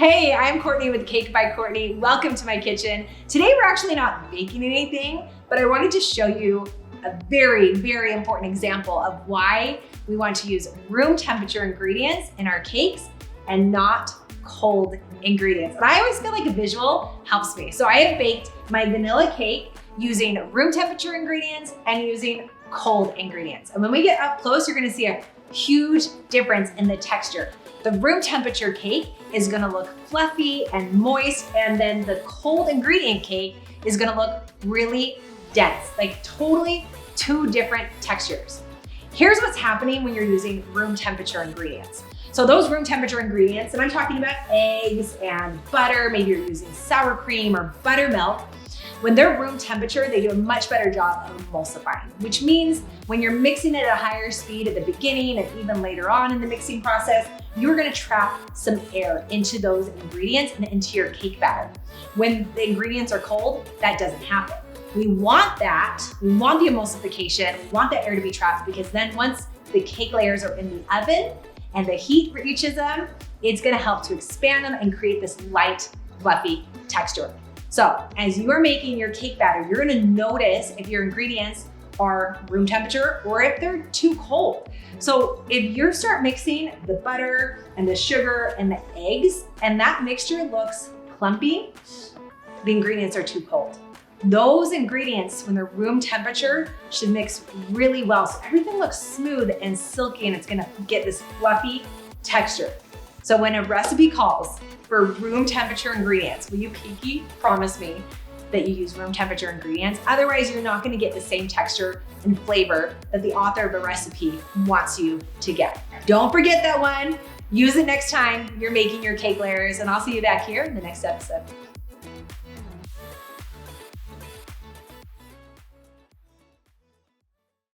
Hey, I'm Courtney with Cake by Courtney. Welcome to my kitchen. Today we're actually not baking anything, but I wanted to show you a very, very important example of why we want to use room temperature ingredients in our cakes and not cold ingredients. And I always feel like a visual helps me. So I have baked my vanilla cake using room temperature ingredients and using cold ingredients. And when we get up close, you're gonna see a huge difference in the texture. The room temperature cake is gonna look fluffy and moist, and then the cold ingredient cake is gonna look really dense, like totally two different textures. Here's what's happening when you're using room temperature ingredients. So those room temperature ingredients, and I'm talking about eggs and butter, maybe you're using sour cream or buttermilk. When they're room temperature, they do a much better job of emulsifying, which means when you're mixing it at a higher speed at the beginning and even later on in the mixing process, you're gonna trap some air into those ingredients and into your cake batter. When the ingredients are cold, that doesn't happen. We want that, we want the emulsification, we want that air to be trapped, because then once the cake layers are in the oven and the heat reaches them, it's gonna help to expand them and create this light, fluffy texture. So as you are making your cake batter, you're gonna notice if your ingredients are room temperature or if they're too cold. So if you start mixing the butter and the sugar and the eggs and that mixture looks clumpy, the ingredients are too cold. Those ingredients, when they're room temperature, should mix really well. So everything looks smooth and silky and it's gonna get this fluffy texture. So when a recipe calls for room temperature ingredients, will you pinky promise me that you use room temperature ingredients? Otherwise, you're not gonna get the same texture and flavor that the author of a recipe wants you to get. Don't forget that one. Use it next time you're making your cake layers, and I'll see you back here in the next episode.